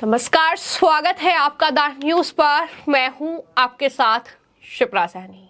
नमस्कार, स्वागत है आपका द न्यूज पर। मैं हूं आपके साथ शिप्रा सहनी।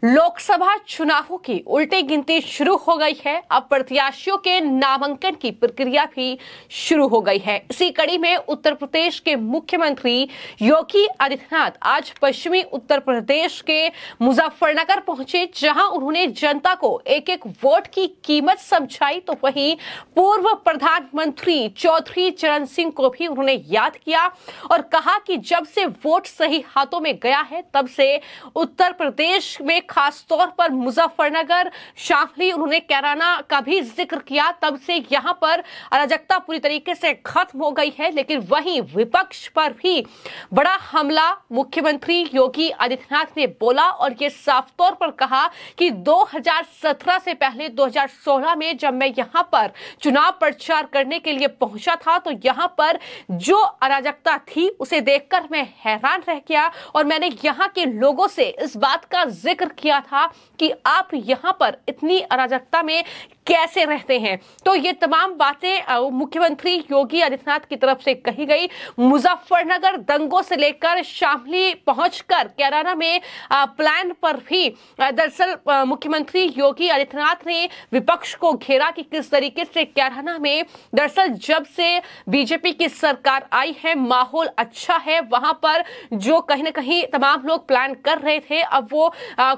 लोकसभा चुनावों की उल्टी गिनती शुरू हो गई है। अब प्रत्याशियों के नामांकन की प्रक्रिया भी शुरू हो गई है। इसी कड़ी में उत्तर प्रदेश के मुख्यमंत्री योगी आदित्यनाथ आज पश्चिमी उत्तर प्रदेश के मुजफ्फरनगर पहुंचे, जहां उन्होंने जनता को एक एक वोट की कीमत समझाई। तो वहीं पूर्व प्रधानमंत्री चौधरी चरण सिंह को भी उन्होंने याद किया और कहा कि जब से वोट सही हाथों में गया है, तब से उत्तर प्रदेश में खास तौर पर मुजफ्फरनगर, शामली, उन्होंने कैराना का भी जिक्र किया, तब से यहां पर अराजकता पूरी तरीके से खत्म हो गई है। लेकिन वहीं विपक्ष पर भी बड़ा हमला मुख्यमंत्री योगी आदित्यनाथ ने बोला और यह साफ तौर पर कहा कि 2017 से पहले 2016 में जब मैं यहां पर चुनाव प्रचार करने के लिए पहुंचा था, तो यहां पर जो अराजकता थी उसे देखकर मैं हैरान रह गया और मैंने यहां के लोगों से इस बात का जिक्र किया था कि आप यहां पर इतनी अराजकता में कैसे रहते हैं। तो ये तमाम बातें मुख्यमंत्री योगी आदित्यनाथ की तरफ से कही गई। मुजफ्फरनगर दंगों से लेकर शामली पहुंचकर कैराना में प्लान पर भी दरअसल मुख्यमंत्री योगी आदित्यनाथ ने विपक्ष को घेरा कि किस तरीके से कैराना में दरअसल जब से बीजेपी की सरकार आई है माहौल अच्छा है। वहां पर जो कहीं ना कहीं तमाम लोग प्लान कर रहे थे, अब वो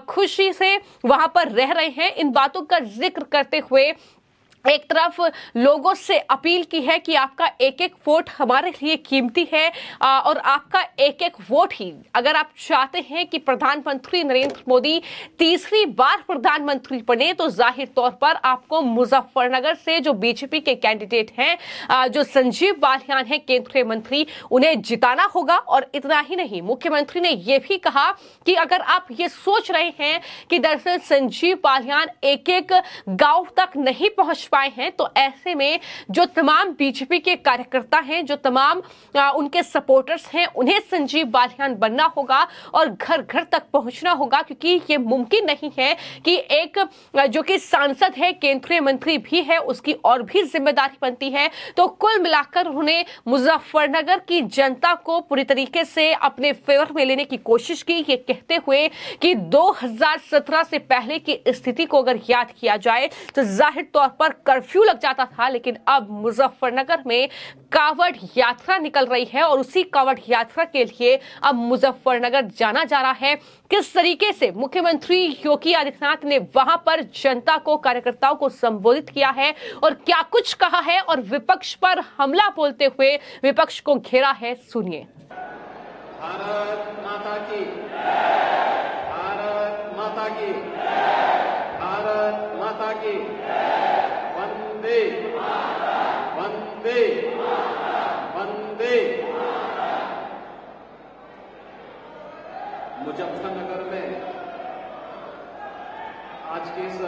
खुशी से वहां पर रह रहे हैं। इन बातों का जिक्र करते हुए एक तरफ लोगों से अपील की है कि आपका एक एक वोट हमारे लिए कीमती है और आपका एक एक वोट ही, अगर आप चाहते हैं कि प्रधानमंत्री नरेंद्र मोदी तीसरी बार प्रधानमंत्री बने, तो जाहिर तौर पर आपको मुजफ्फरनगर से जो बीजेपी के कैंडिडेट हैं, जो संजीव बालियान हैं केंद्रीय मंत्री, उन्हें जिताना होगा। और इतना ही नहीं, मुख्यमंत्री ने यह भी कहा कि अगर आप ये सोच रहे हैं कि दरअसल संजीव बालियान एक एक गांव तक नहीं पहुंच पाए हैं, तो ऐसे में जो तमाम बीजेपी के कार्यकर्ता हैं, जो तमाम उनके सपोर्टर्स हैं, उन्हें संजीव बालियान बनना होगा और घर घर तक पहुंचना होगा, क्योंकि ये मुमकिन नहीं है कि एक जो कि सांसद है, केंद्रीय मंत्री भी है, उसकी और भी जिम्मेदारी बनती है। तो कुल मिलाकर उन्होंने मुजफ्फरनगर की जनता को पूरी तरीके से अपने फेवर में लेने की कोशिश की, ये कहते हुए कि 2017 से पहले की स्थिति को अगर याद किया जाए तो जाहिर तौर पर कर्फ्यू लग जाता था, लेकिन अब मुजफ्फरनगर में कावड़ यात्रा निकल रही है और उसी कावड़ यात्रा के लिए अब मुजफ्फरनगर जाना जा रहा है। किस तरीके से मुख्यमंत्री योगी आदित्यनाथ ने वहां पर जनता को, कार्यकर्ताओं को संबोधित किया है और क्या कुछ कहा है और विपक्ष पर हमला बोलते हुए विपक्ष को घेरा है, सुनिए। भारत माता की, भारत माता की, भारत माता की, वंदे वंदे वंदे। मुजफ्फरनगर में आज के इस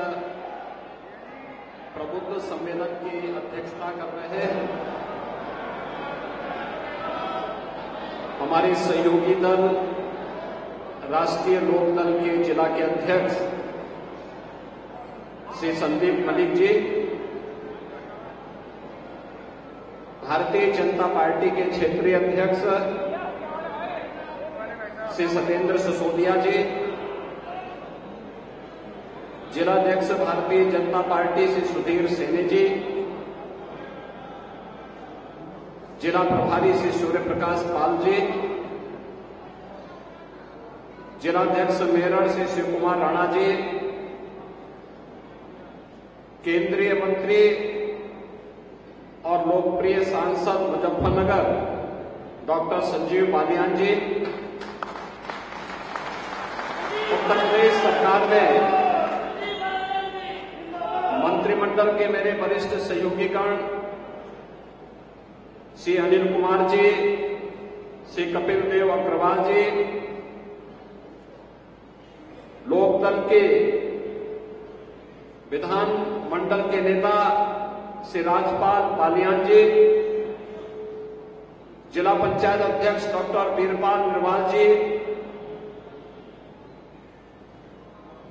प्रबुद्ध सम्मेलन की अध्यक्षता कर रहे हैं हमारे सहयोगी दल राष्ट्रीय लोकदल के जिला के अध्यक्ष श्री संदीप मलिक जी, भारतीय जनता पार्टी के क्षेत्रीय अध्यक्ष श्री सत्येंद्र सिसोदिया जी, जिलाध्यक्ष भारतीय जनता पार्टी श्री सुधीर सेने जी, जिला प्रभारी श्री सूर्य प्रकाश पाल जी, जिलाध्यक्ष मेरठ श्री शिव कुमार राणा जी, केंद्रीय मंत्री और लोकप्रिय सांसद मुजफ्फरनगर डॉक्टर संजीव बालियान जी, उत्तर प्रदेश सरकार में मंत्रिमंडल के मेरे वरिष्ठ सहयोगीगण श्री अनिल कुमार जी, श्री कपिल देव अग्रवाल जी, लोकदल के विधान मंडल के नेता श्री राजपाल बालियान जी, जिला पंचायत अध्यक्ष डॉक्टर वीरपाल निर्वाल जी,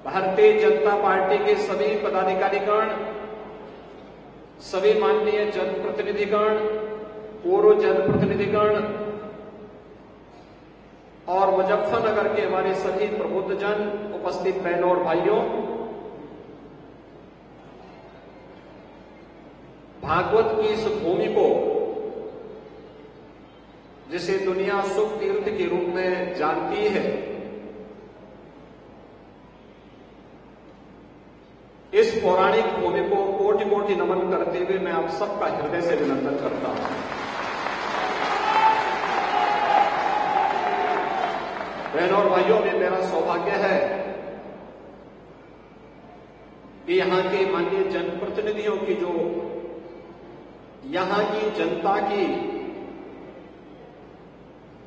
भारतीय जनता पार्टी के सभी पदाधिकारीगण, सभी माननीय जनप्रतिनिधिगण, पूर्व जनप्रतिनिधिगण, मुजफ्फरनगर के हमारे सभी प्रबुद्धजन, उपस्थित बहनों और भाइयों, भागवत की इस भूमि को, जिसे दुनिया सुख तीर्थ के रूप में जानती है, इस पौराणिक भूमि को कोटि कोटि नमन करते हुए मैं आप सबका हृदय से अभिनंदन करता हूं। बहनों और भाइयों, में मेरा सौभाग्य है कि यहां के माननीय जनप्रतिनिधियों की, जो यहां की जनता की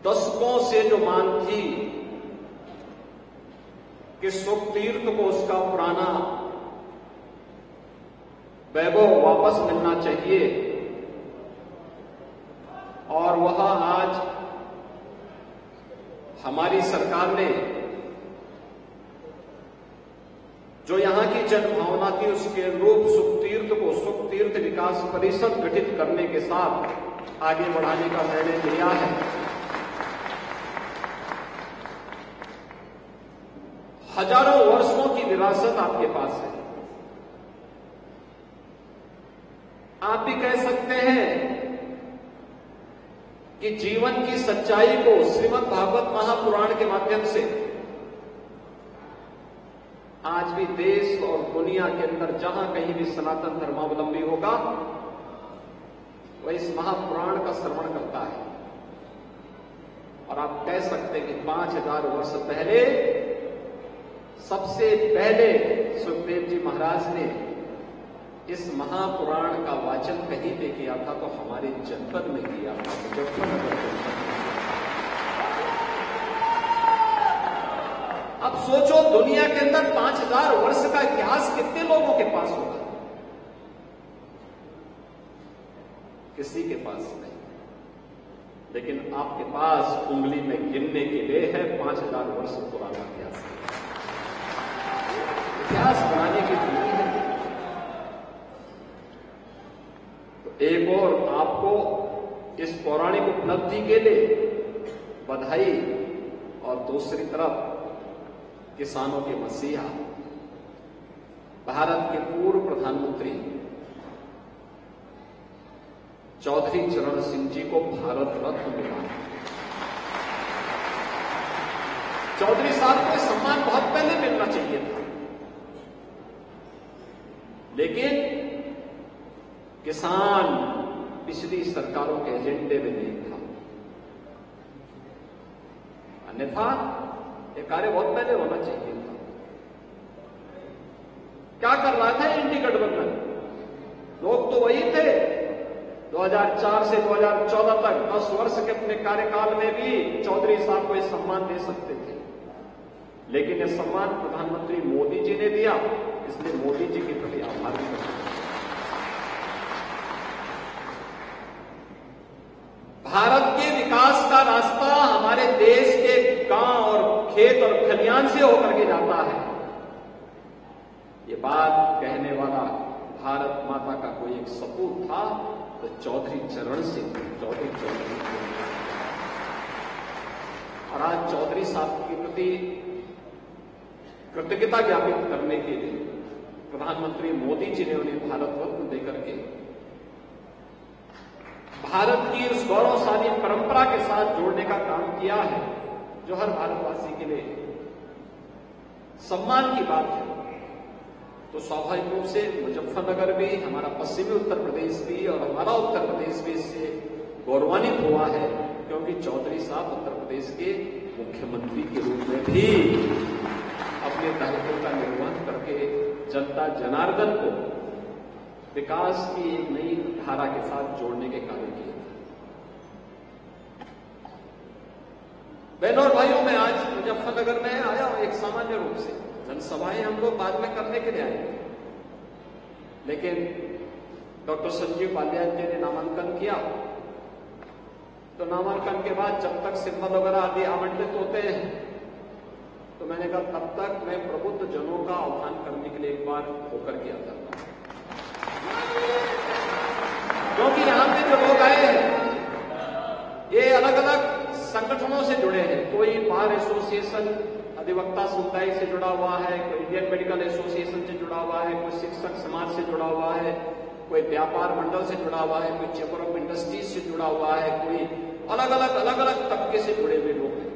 दशकों से जो मांग थी कि सुख तीर्थ को उसका पुराना वैभव वापस मिलना चाहिए, और वह आज हमारी सरकार ने जो यहां की जनभावना थी उसके अनुरूप सुख तीर्थ विकास परिषद गठित करने के साथ आगे बढ़ाने का निर्णय लिया है। हजारों वर्षों की विरासत आपके पास है। आप भी कह सकते हैं कि जीवन की सच्चाई को श्रीमद् भागवत महापुराण के माध्यम से आज भी देश और दुनिया के अंदर जहां कहीं भी सनातन धर्मावलंबी होगा, वह इस महापुराण का श्रवण करता है। और आप कह सकते हैं कि 5000 वर्ष पहले सबसे पहले सुखदेव जी महाराज ने इस महापुराण का वाचन कहीं पे किया था, तो हमारे जनपद में किया था, मुजफ्फरनगर जनपद में। अब सोचो, दुनिया के अंदर 5000 वर्ष का इतिहास कितने लोगों के पास होगा? किसी के पास नहीं। लेकिन आपके पास उंगली में गिनने के लिए है 5000 वर्ष पुराना इतिहास। इतिहास बनाने की भूमि है। तो एक और आपको इस पौराणिक उपलब्धि के लिए बधाई, और दूसरी तरफ किसानों के मसीहा, भारत के पूर्व प्रधानमंत्री चौधरी चरण सिंह जी को भारत रत्न मिला। चौधरी साहब को सम्मान बहुत पहले मिलना चाहिए था, लेकिन किसान पिछली सरकारों के एजेंडे में नहीं था। अन्यथा ये कार्य बहुत पहले होना चाहिए था। क्या कर रहा था इंडी गठबंधन? लोग तो वही थे 2004 से 2014 तक 10 वर्ष के अपने कार्यकाल में भी चौधरी साहब को यह सम्मान दे सकते थे, लेकिन यह सम्मान प्रधानमंत्री मोदी जी ने दिया, इसलिए मोदी जी के प्रति आभार भी करते हैं। भारत के विकास का रास्ता हमारे देश के गांव और खेत और खलियान से होकर के जाता है। ये बात कहने वाला भारत माता का कोई एक सपूत था, तो चौधरी चरण सिंह, चौधरी चरण सिंह। और आज चौधरी साहब के प्रति कृतज्ञता ज्ञापित करने के लिए प्रधानमंत्री मोदी जी ने उन्हें भारत रत्न देकर के भारत की उस गौरवशाली परंपरा के साथ जोड़ने का काम किया है, जो हर भारतवासी के लिए सम्मान की बात है। तो स्वाभाविक रूप से मुजफ्फरनगर भी, हमारा पश्चिमी उत्तर प्रदेश भी और हमारा उत्तर प्रदेश भी इससे गौरवान्वित हुआ है, क्योंकि चौधरी साहब उत्तर प्रदेश के मुख्यमंत्री के रूप में भी अपने दायित्व का निर्वहन करके जनता जनार्दन को विकास की एक नई धारा के साथ जोड़ने के कार्य किए। बहनों और भाइयों, मैं आज मुजफ्फरनगर में आया हूं एक सामान्य रूप से। जनसभाएं हम लोग बाद में करने के लिए आए, लेकिन डॉक्टर संजीव बालियान जी ने नामांकन किया, तो नामांकन के बाद जब तक सिंबल वगैरह आदि आवंटित होते हैं, तो मैंने कहा तब तक मैं प्रबुद्ध जनों का आह्वान करने के लिए एक बार होकर के आता हूं, क्योंकि यहां पे जो लोग आए हैं ये अलग अलग संगठनों से जुड़े हैं। कोई बार एसोसिएशन अधिवक्ता समुदाय से जुड़ा हुआ है, कोई इंडियन मेडिकल एसोसिएशन से जुड़ा हुआ है, कोई शिक्षक समाज से जुड़ा हुआ है, कोई व्यापार मंडल से जुड़ा हुआ है, कोई चैम्बर ऑफ इंडस्ट्रीज से जुड़ा हुआ है, कोई अलग अलग तबके से जुड़े हुए लोग हैं।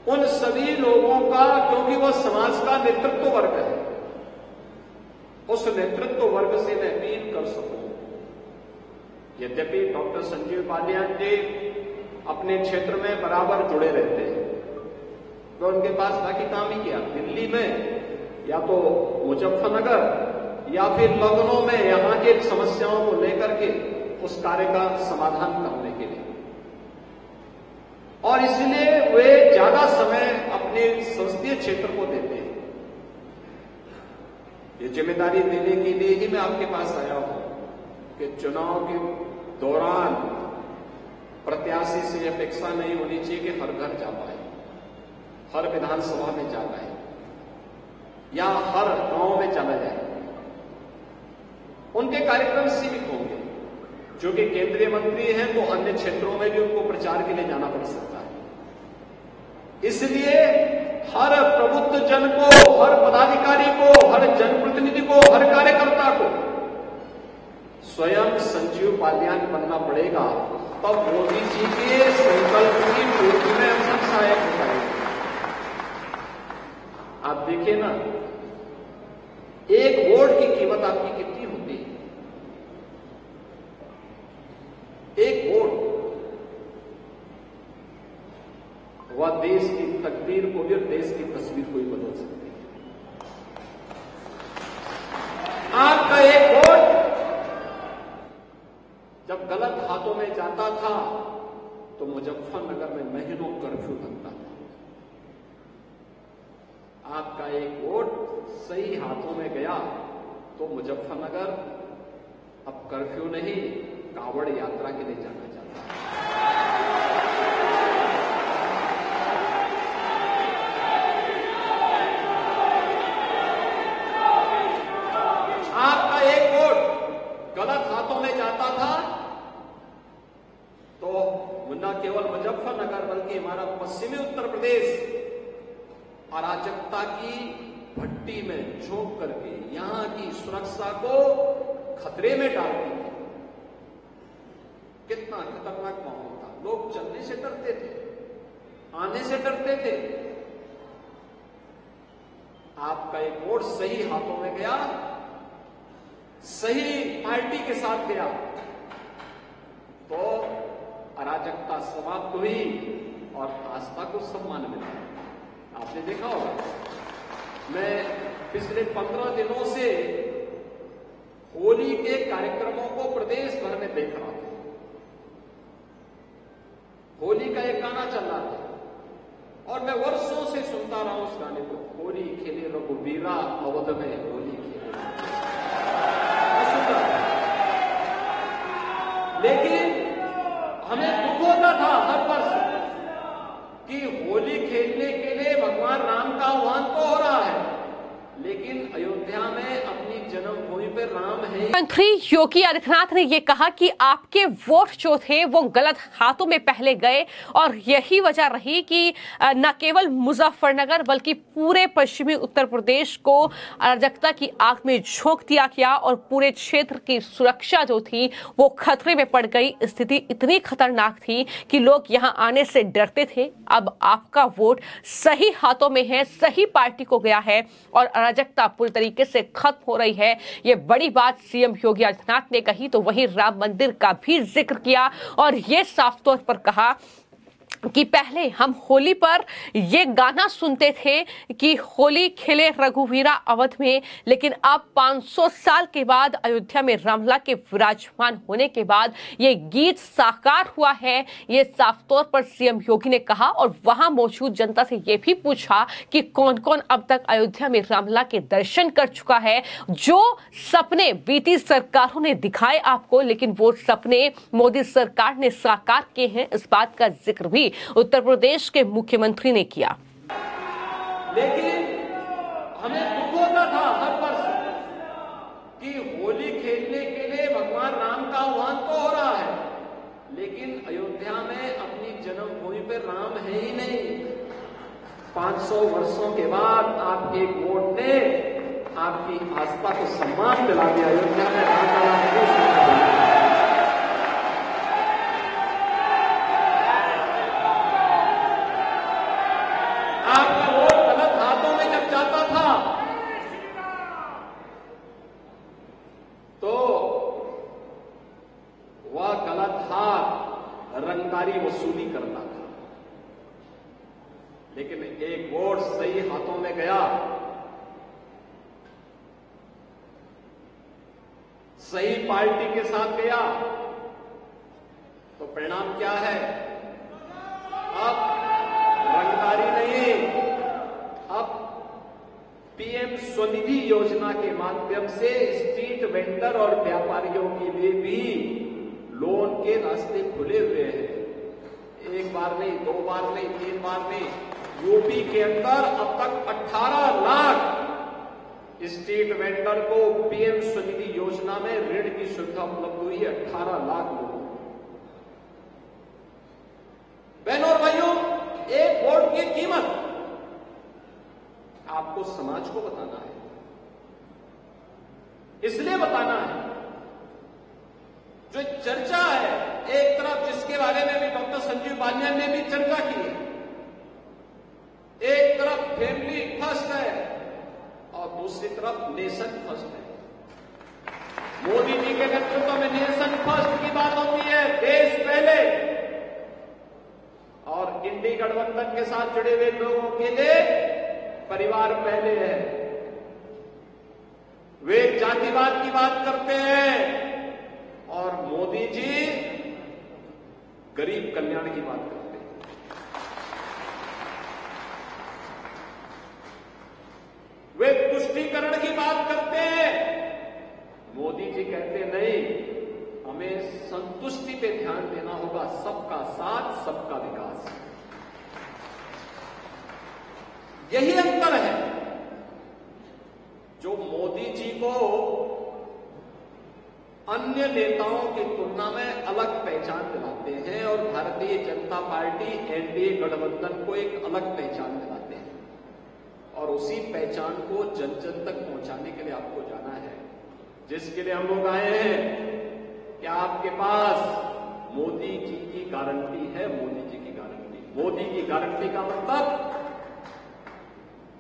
उन सभी लोगों का, क्योंकि वह समाज का नेतृत्व वर्ग है, उस नेतृत्व वर्ग से मैं अपील कर सकूं। यद्यपि डॉक्टर संजीव बालियान जी अपने क्षेत्र में बराबर जुड़े रहते हैं, तो उनके पास बाकी काम ही किया, दिल्ली में या तो मुजफ्फरनगर या फिर लखनऊ में यहां की समस्याओं को लेकर के उस कार्य का समाधान करने के लिए, और इसलिए वे ज्यादा समय अपने संसदीय क्षेत्र को देते हैं। ये जिम्मेदारी देने के लिए ही मैं आपके पास आया हूं कि चुनाव के दौरान प्रत्याशी से अपेक्षा नहीं होनी चाहिए कि हर घर जा पाए, हर विधानसभा में जा पाए या हर गांव में चला जाए। उनके कार्यक्रम सीमित होंगे, जो कि केंद्रीय मंत्री हैं तो अन्य क्षेत्रों में भी उनको प्रचार के लिए जाना पड़ सकता है। इसलिए हर प्रबुद्ध जन को, हर पदाधिकारी को, हर जनप्रतिनिधि को, हर कार्यकर्ता को स्वयं संजीव बालियान बनना पड़ेगा, तब मोदी जी के संकल्प की पूर्ति में हम सहायक हो पाएंगे। आप देखिए ना, एक वोट की कीमत आपकी कितनी होती है? एक वोट वह देश की तकदीर को भी और देश की तस्वीर को ही बदल सकती है। आपका एक वोट जब गलत हाथों में जाता था तो मुजफ्फरनगर में महीनों कर्फ्यू लगता था। आपका एक वोट सही हाथों में गया तो मुजफ्फरनगर अब कर्फ्यू नहीं, कांवड़ यात्रा के लिए जाना चाहता है। आपका एक वोट गलत हाथों में जाता था तो न केवल मुजफ्फरनगर बल्कि हमारा पश्चिमी उत्तर प्रदेश अराजकता की भट्टी में झोंक करके यहां की सुरक्षा को खतरे में डालती थी। कितना खतरनाक माहौल था, लोग चलने से डरते थे, आने से डरते थे। आपका एक वोट सही हाथों में गया, सही पार्टी के साथ गया तो अराजकता समाप्त हुई और आस्था को सम्मान मिला। आपने देखा होगा, मैं पिछले 15 दिनों से होली के कार्यक्रमों को प्रदेश भर में देख रहा था। होली का एक गाना चल रहा था और मैं वर्षों से सुनता रहा उस गाने को, होली खेले रघुवीरा अवध में होली खेले। लेकिन हमें दुख होता था हर वर्ष कि होली खेलने के लिए भगवान राम का आह्वान तो हो रहा है, लेकिन अयोध्या में अपनी जन्मभूमि पर राम है। मंत्री योगी आदित्यनाथ ने यह कहा कि आपके वोट जो थे वो गलत हाथों में पहले गए और यही वजह रही कि न केवल मुजफ्फरनगर बल्कि पूरे पश्चिमी उत्तर प्रदेश को अराजकता की आग में झोंक दिया गया और पूरे क्षेत्र की सुरक्षा जो थी वो खतरे में पड़ गई। स्थिति इतनी खतरनाक थी कि लोग यहां आने से डरते थे। अब आपका वोट सही हाथों में है, सही पार्टी को गया है और अराजकता पूरी तरीके से खत्म हो रही है। ये बड़ी बात सीएम योगी आदित्यनाथ ने कही। तो वहीं राम मंदिर का भी जिक्र किया और ये साफ तौर पर कहा कि पहले हम होली पर ये गाना सुनते थे कि होली खेले रघुवीरा अवध में, लेकिन अब 500 साल के बाद अयोध्या में रामलला के विराजमान होने के बाद ये गीत साकार हुआ है। ये साफ तौर पर सीएम योगी ने कहा और वहां मौजूद जनता से ये भी पूछा कि कौन कौन अब तक अयोध्या में रामलला के दर्शन कर चुका है। जो सपने बीती सरकारों ने दिखाए आपको, लेकिन वो सपने मोदी सरकार ने साकार किए हैं, इस बात का जिक्र भी उत्तर प्रदेश के मुख्यमंत्री ने किया। लेकिन हमें दुख होता था हर वर्ष कि होली खेलने के लिए भगवान राम का आह्वान तो हो रहा है, लेकिन अयोध्या में अपनी जन्मभूमि पे राम है ही नहीं। 500 वर्षों के बाद आपके एक वोट ने आपकी आस्था को सम्मान दिला दिया। अयोध्या में राम का नाम क्यों सुना दिया? आपका वोट गलत हाथों में जब जाता था तो वह गलत हाथ रंगदारी वसूली करता था, लेकिन एक वोट सही हाथों में गया, सही पार्टी के साथ गया, तो परिणाम क्या है? अब रंगदारी नहीं, अब पीएम स्वनिधि योजना के माध्यम से स्ट्रीट वेंडर और व्यापारियों के लिए भी लोन के रास्ते खुले हुए हैं। एक बार नहीं, 2 बार नहीं, 3 बार नहीं, यूपी के अंदर अब तक 18 लाख स्ट्रीट वेंडर को पीएम स्वनिधि योजना में ऋण की सुविधा उपलब्ध हुई है। 18 लाख लोगों को। बहनों और भाइयों, एक वोट की कीमत आपको समाज को बताना है, इसलिए बताना है। जो चर्चा है, एक तरफ जिसके बारे में भी डॉक्टर संजीव बालियान ने भी चर्चा की है, एक तरफ फैमिली फर्स्ट है और दूसरी तरफ नेशन फर्स्ट है। मोदी जी के नेतृत्व में नेशन फर्स्ट की बात होती है, देश पहले, और इंडी गठबंधन के साथ जुड़े हुए लोगों के लिए परिवार पहले है। वे जातिवाद की बात करते हैं और मोदी जी गरीब कल्याण की बात करते हैं। वे तुष्टीकरण की बात करते हैं, मोदी जी कहते नहीं, हमें संतुष्टि पे ध्यान देना होगा, सबका साथ, सबका विकास। यही अंतर है जो मोदी जी को अन्य नेताओं की तुलना में अलग पहचान दिलाते हैं और भारतीय जनता पार्टी एनडीए गठबंधन को एक अलग पहचान दिलाते हैं। और उसी पहचान को जन जन तक पहुंचाने के लिए आपको जाना है, जिसके लिए हम लोग आए हैं कि आपके पास मोदी जी की गारंटी है। मोदी जी की गारंटी, मोदी की गारंटी का मतलब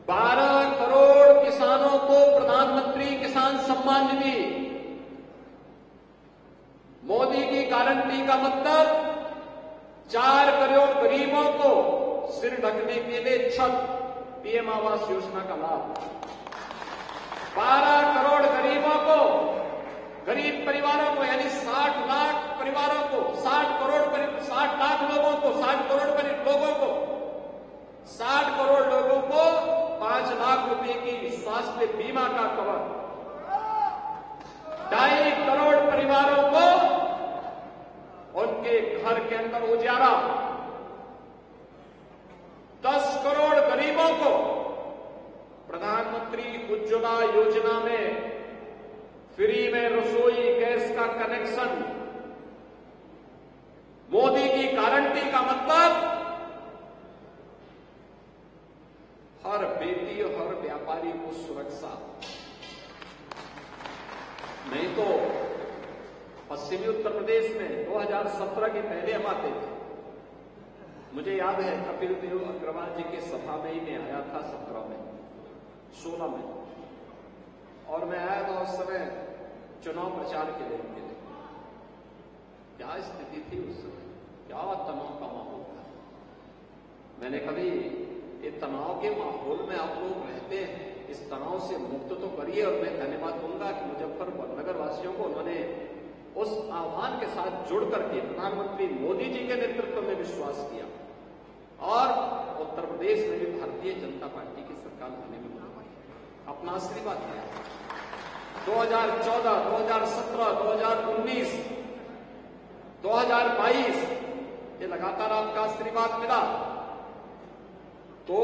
12 करोड़ किसानों को प्रधानमंत्री किसान सम्मान निधि। मोदी की गारंटी का मतलब 4 करोड़ गरीबों को सिर ढकने के लिए छत, पीएम आवास योजना का लाभ। 12 करोड़ गरीबों को, गरीब परिवारों को, यानी 60 लाख परिवारों को, 60 लाख लोगों को, 60 करोड़ लोगों को, 60 करोड़ लोगों को 5 लाख रुपए की स्वास्थ्य बीमा का कवर। 2.5 करोड़ परिवारों को उनके घर के अंदर उजाला। 10 करोड़ गरीबों को प्रधानमंत्री उज्ज्वला योजना में फ्री में रसोई गैस का कनेक्शन। मोदी की गारंटी का मतलब हर बेटी और हर व्यापारी को सुरक्षा। नहीं तो पश्चिमी उत्तर प्रदेश में 2017 के पहले हम आते थे। मुझे याद है कपिल देव अग्रवाल जी के सभा में ही मैं आया था 16 में, और मैं आया था उस समय चुनाव प्रचार के लिए। क्या स्थिति थी उस समय, क्या तनाव का माहौल था। मैंने कभी ये तनाव के माहौल में आप लोग रहते हैं, इस तनाव से मुक्त तो करिए। और मैं धन्यवाद दूंगा कि मुजफ्फरनगर वासियों को उन्होंने उस आह्वान के साथ जुड़ करके प्रधानमंत्री मोदी जी के नेतृत्व में विश्वास किया और उत्तर प्रदेश में भी भारतीय जनता पार्टी की सरकार होने में अपना आशीर्वाद दिया। 2014, 2017, 2019, 2022 ये लगातार आपका आशीर्वाद मिला। तो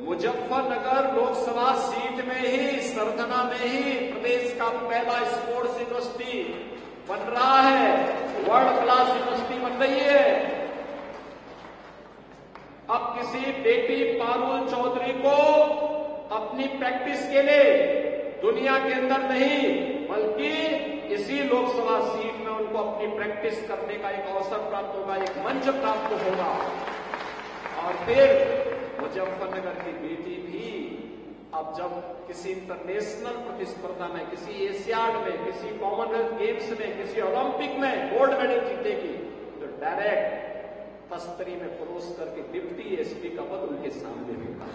मुजफ्फरनगर लोकसभा सीट में ही, सरधना में ही प्रदेश का पहला स्पोर्ट्स यूनिवर्सिटी बन रहा है, वर्ल्ड क्लास यूनिवर्सिटी बन रही है। अब किसी बेटी पारुल चौधरी को अपनी प्रैक्टिस के लिए दुनिया के अंदर नहीं, बल्कि इसी लोकसभा सीट में उनको अपनी प्रैक्टिस करने का एक अवसर प्राप्त होगा, एक मंच प्राप्त होगा। और फिर मुजफ्फरनगर की बेटी भी अब जब किसी इंटरनेशनल प्रतिस्पर्धा में, किसी एशियाड में, किसी कॉमनवेल्थ गेम्स में, किसी ओलंपिक में गोल्ड मेडल जीतेगी तो डायरेक्ट तस्तरी में परोस करके डिप्टी एसपी का पद उनके सामने होगा।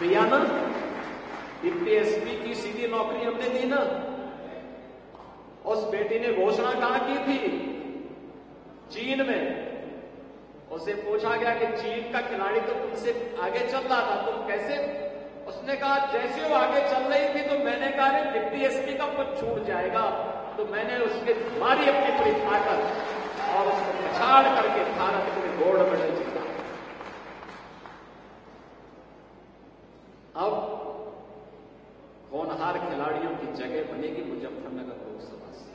भैया ना, डिप्टी एसपी की सीधी नौकरी हमने दी ना। उस बेटी ने घोषणा कहां की थी? चीन में। उसे पूछा गया कि चीन का खिलाड़ी तो तुमसे आगे चल रहा था, तुम कैसे? उसने कहा जैसे वो आगे चल रही थी तो मैंने कहा डिप्टी एसपी का पद छूट जाएगा, तो मैंने उसके मारी अपनी पूरी ताकत और उसको पछाड़ करके भारत ने गोल्ड मेडल जीता। अब होनहार खिलाड़ियों की जगह बनेगी मुजफ्फरनगर लोकसभा से,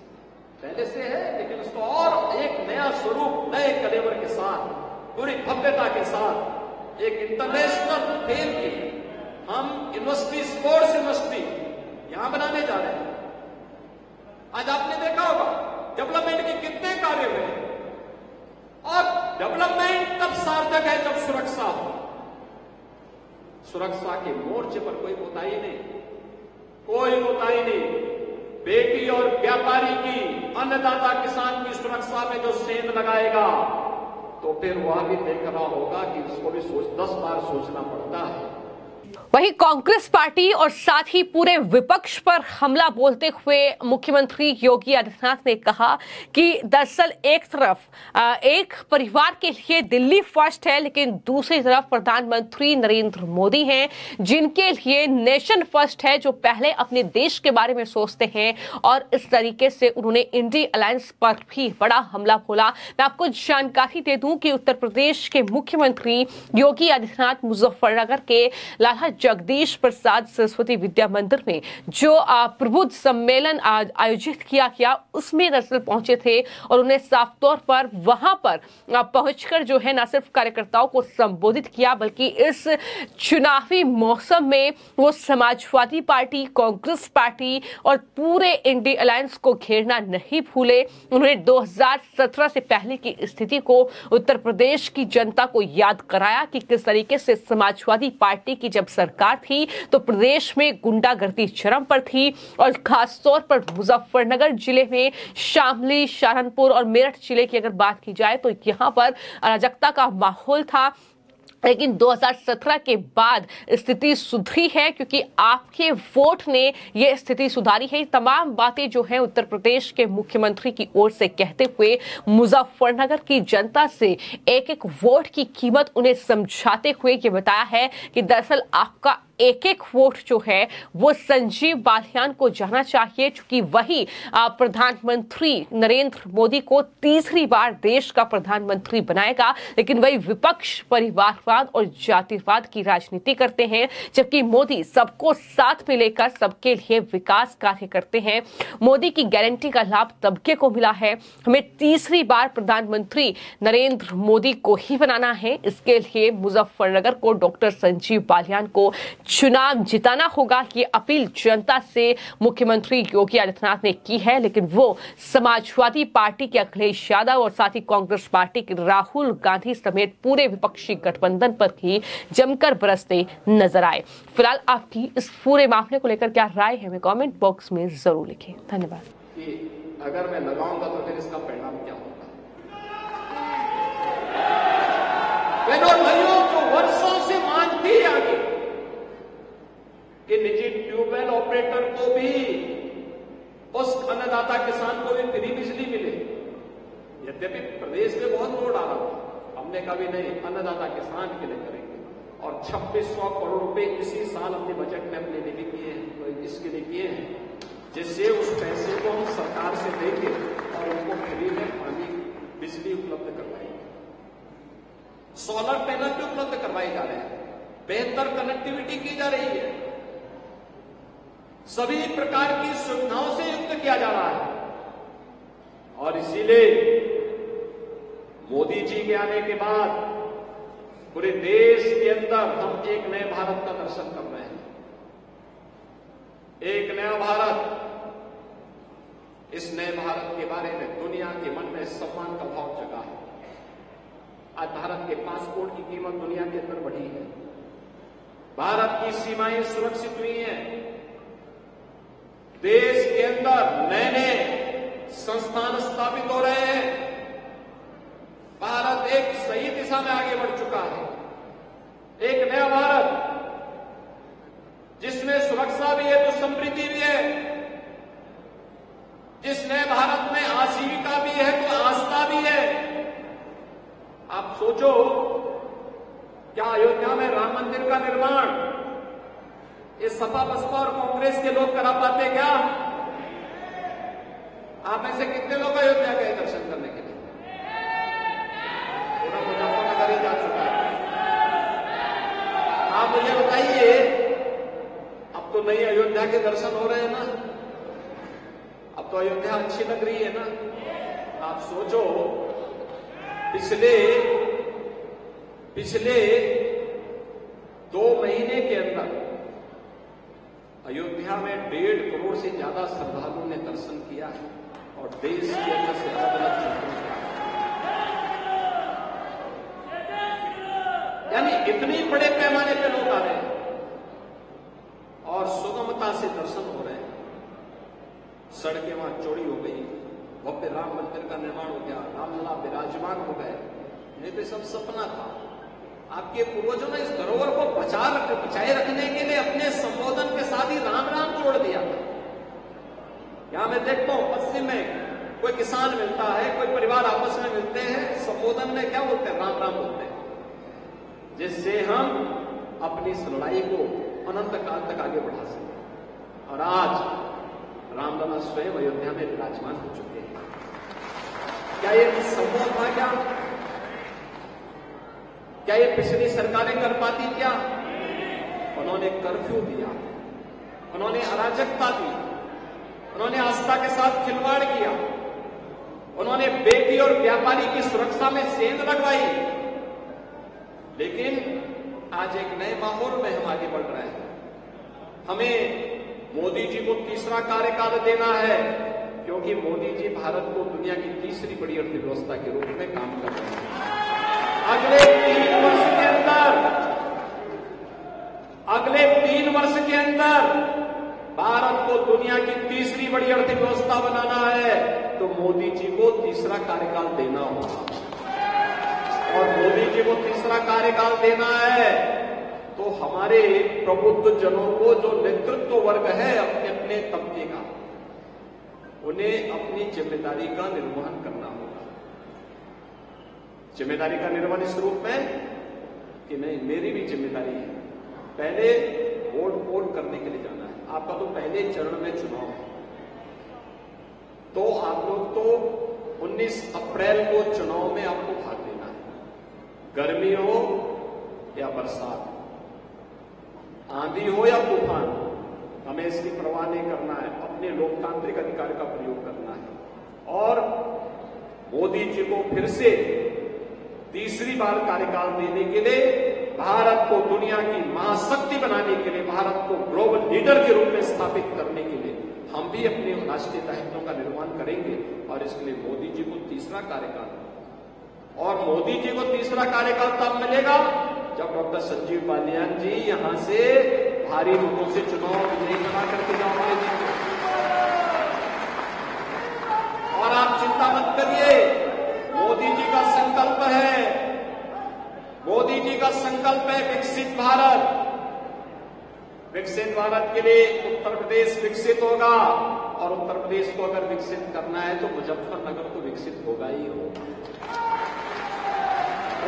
पहले से है, लेकिन उसको और एक नया स्वरूप, नए कलेवर के साथ, पूरी भव्यता के साथ, एक इंटरनेशनल फेम की हम यूनिवर्सिटी, स्पोर्ट्स यूनिवर्सिटी यहां बनाने जा रहे हैं। आज आपने देखा होगा डेवलपमेंट के कितने कार्य हुए, और डेवलपमेंट तब सार्थक है जब सुरक्षा हो। सुरक्षा के मोर्चे पर कोई कोताही नहीं, कोई कोताही नहीं। बेटी और व्यापारी की, अन्नदाता किसान की सुरक्षा में जो सेंध लगाएगा तो फिर वह भी देख रहा होगा कि उसको भी 10 बार सोचना पड़ता है। वहीं कांग्रेस पार्टी और साथ ही पूरे विपक्ष पर हमला बोलते हुए मुख्यमंत्री योगी आदित्यनाथ ने कहा कि दरअसल एक तरफ एक परिवार के लिए दिल्ली फर्स्ट है, लेकिन दूसरी तरफ प्रधानमंत्री नरेंद्र मोदी हैं जिनके लिए नेशन फर्स्ट है, जो पहले अपने देश के बारे में सोचते हैं। और इस तरीके से उन्होंने इंडी अलायंस पर भी बड़ा हमला बोला। मैं आपको जानकारी दे दूं कि उत्तर प्रदेश के मुख्यमंत्री योगी आदित्यनाथ मुजफ्फरनगर के लाला जगदीश प्रसाद सरस्वती विद्या मंदिर में जो प्रबुद्ध सम्मेलन आयोजित किया गया, उसमें दरअसल पहुंचे थे और उन्हें साफ तौर पर वहां पर पहुंचकर जो है न सिर्फ कार्यकर्ताओं को संबोधित किया, बल्कि इस चुनावी मौसम में वो समाजवादी पार्टी, कांग्रेस पार्टी और पूरे इंडी अलायंस को घेरना नहीं भूले। उन्होंने 2017 से पहले की स्थिति को उत्तर प्रदेश की जनता को याद कराया कि किस तरीके से समाजवादी पार्टी की जब सरकार थी तो प्रदेश में गुंडागर्दी चरम पर थी, और खासतौर पर मुजफ्फरनगर जिले में शामली, सहारनपुर और मेरठ जिले की अगर बात की जाए तो यहां पर अराजकता का माहौल था। लेकिन 2017 के बाद स्थिति सुधरी है, क्योंकि आपके वोट ने यह स्थिति सुधारी है। तमाम बातें जो हैं उत्तर प्रदेश के मुख्यमंत्री की ओर से कहते हुए मुजफ्फरनगर की जनता से एक एक वोट की कीमत उन्हें समझाते हुए ये बताया है कि दरअसल आपका एक एक वोट जो है वो संजीव बालियान को जाना चाहिए, क्योंकि वही प्रधानमंत्री नरेंद्र मोदी को तीसरी बार देश का प्रधानमंत्री बनाएगा। लेकिन वही विपक्ष परिवारवाद और जातिवाद की राजनीति करते हैं, जबकि मोदी सबको साथ में लेकर सबके लिए विकास कार्य करते हैं। मोदी की गारंटी का लाभ तबके को मिला है। हमें तीसरी बार प्रधानमंत्री नरेंद्र मोदी को ही बनाना है। इसके लिए मुजफ्फरनगर को डॉक्टर संजीव बालियान को चुनाव जिताना होगा। ये अपील जनता से मुख्यमंत्री योगी आदित्यनाथ ने की है, लेकिन वो समाजवादी पार्टी के अखिलेश यादव और साथ ही कांग्रेस पार्टी के राहुल गांधी समेत पूरे विपक्षी गठबंधन पर ही जमकर बरसते नजर आए। फिलहाल आपकी इस पूरे मामले को लेकर क्या राय है, हमें कमेंट बॉक्स में जरूर लिखें। धन्यवाद। कि अगर मैं लगाऊंगा तो फिर इसका परिणाम क्या होगा? भाइयों, जो वर्षों से मांग थी आगे कि निजी ट्यूबवेल ऑपरेटर को भी, उस अन्नदाता किसान को भी फ्री बिजली मिले। यद्यपि प्रदेश में बहुत वोट आ रहा था, हमने कभी नहीं, अन्नदाता किसान के लिए करेंगे। और 2600 करोड़ रुपए इसी साल अपने बजट में अपने लिए किए हैं, तो इसके लिए किए हैं जिससे उस पैसे को हम सरकार से देंगे और उनको फ्री में पानी, बिजली उपलब्ध करवाएंगे। सोलर पैनल भी उपलब्ध करवाए जा रहे हैं, बेहतर कनेक्टिविटी की जा रही है, सभी प्रकार की सुविधाओं से युक्त किया जा रहा है। और इसीलिए मोदी जी के आने के बाद पूरे देश के अंदर हम एक नए भारत का दर्शन कर रहे हैं। एक नया भारत, इस नए भारत के बारे में दुनिया के मन में सम्मान का भाव जगा है। आज भारत के पासपोर्ट की कीमत दुनिया के अंदर बढ़ी है। भारत की सीमाएं सुरक्षित हुई हैं। देश के अंदर नए नए संस्थान स्थापित हो रहे हैं। भारत एक सही दिशा में आगे बढ़ चुका है। एक नया भारत जिसमें सुरक्षा भी है तो समृद्धि भी है। जिस नए भारत में आजीविका भी है तो आस्था भी है। आप सोचो, क्या अयोध्या में राम मंदिर का निर्माण ये सपा बसपा और कांग्रेस के लोग करा पाते क्या? आप में से कितने लोग अयोध्या गए दर्शन करने के लिए? पूरा मुजफ्फरनगर ही जा चुका है। आप मुझे बताइए, अब तो नई अयोध्या के दर्शन हो रहे हैं ना? अब तो अयोध्या अच्छी लग रही है ना? आप सोचो, पिछले 2 महीने के अंदर अयोध्या में 1.5 करोड़ से ज्यादा श्रद्धालुओं ने दर्शन किया है और देश के अंदर से अलग-अलग क्षेत्रों से। यानी इतनी बड़े पैमाने पे लोग आ रहे हैं और सुगमता से दर्शन हो रहे हैं। सड़कें वहां चौड़ी हो गई, भव्य राम मंदिर का निर्माण हो गया, रामलला विराजमान हो गए। ये तो सब सपना था। आपके पूर्वजों ने इस धरोहर को बचाए रखने के लिए अपने संबोधन के साथ ही राम राम जोड़ दिया था। यहां मैं देखता हूं पश्चिम में कोई किसान मिलता है, कोई परिवार आपस में मिलते हैं, संबोधन में क्या बोलते हैं? राम राम बोलते हैं, जिससे हम अपनी इस लड़ाई को अनंत काल तक आगे बढ़ा सकें। और आज रामलला स्वयं अयोध्या में विराजमान हो चुके हैं। क्या ये संभव था? क्या ये पिछली सरकारें कर पाती? क्या उन्होंने कर्फ्यू दिया, उन्होंने अराजकता दी, उन्होंने आस्था के साथ खिलवाड़ किया, उन्होंने बेटी और व्यापारी की सुरक्षा में सेंध लगवाई। लेकिन आज एक नए माहौल में हम आगे बढ़ रहे हैं। हमें मोदी जी को तीसरा कार्यकाल देना है, क्योंकि मोदी जी भारत को दुनिया की तीसरी बड़ी अर्थव्यवस्था के रूप में काम कर रहे हैं। अगले 3 वर्ष के अंदर भारत को दुनिया की तीसरी बड़ी अर्थव्यवस्था बनाना है, तो मोदी जी को तीसरा कार्यकाल देना होगा। और मोदी जी को तीसरा कार्यकाल देना है तो हमारे प्रबुद्ध जनों को, जो नेतृत्व वर्ग है अपने अपने तबके का, उन्हें अपनी जिम्मेदारी का निर्वहन करना होगा। जिम्मेदारी का निर्वहन इस रूप में कि नहीं, मेरी भी जिम्मेदारी है। पहले वोट करने के लिए जाना है। आपका तो पहले चरण में चुनाव है, तो आप लोग तो 19 अप्रैल को चुनाव में आपको भाग लेना है। गर्मी हो या बरसात, आंधी हो या तूफान, हमें इसकी परवाह नहीं करना है। अपने लोकतांत्रिक अधिकार का प्रयोग करना है और मोदी जी को फिर से तीसरी बार कार्यकाल देने के लिए, भारत को दुनिया की महाशक्ति बनाने के लिए, भारत को ग्लोबल लीडर के रूप में स्थापित करने के लिए हम भी अपने राष्ट्रीय दायित्वों का निर्वहन करेंगे। और इसके लिए मोदी जी को तीसरा कार्यकाल, और मोदी जी को तीसरा कार्यकाल तब मिलेगा जब डॉक्टर संजीव बालियान जी यहां से भारी मतों से चुनाव विजयी बना करके जाओगे। और आप चिंता मत करिए, मोदी जी का संकल्प है, मोदी जी का संकल्प है विकसित भारत। विकसित भारत के लिए उत्तर प्रदेश विकसित होगा, और उत्तर प्रदेश को अगर विकसित करना है तो मुजफ्फरनगर तो विकसित होगा ही होगा।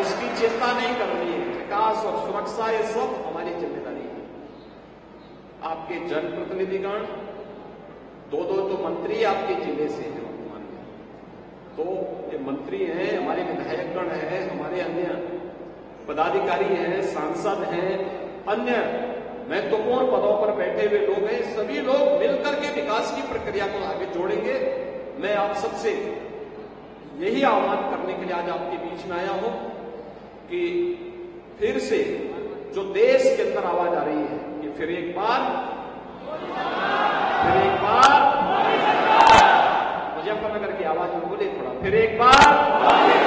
उसकी चिंता नहीं करनी है। विकास और सुरक्षा ये सब हमारी जिम्मेदारी है। आपके जनप्रतिनिधिगण, 2 तो मंत्री आपके जिले से हैं वर्तमान में, तो ये मंत्री हैं, हमारे विधायकगण हैं, हमारे अन्य पदाधिकारी हैं, सांसद हैं, अन्य महत्वपूर्ण पदों पर बैठे हुए लोग हैं। सभी लोग मिलकर के विकास की प्रक्रिया को आगे जोड़ेंगे। मैं आप सबसे यही आह्वान करने के लिए आज आपके बीच में आया हूं कि फिर से जो देश के अंदर आवाज आ रही है कि फिर एक बार मुजफ्फरनगर की आवाज में बोले थोड़ा, फिर एक बार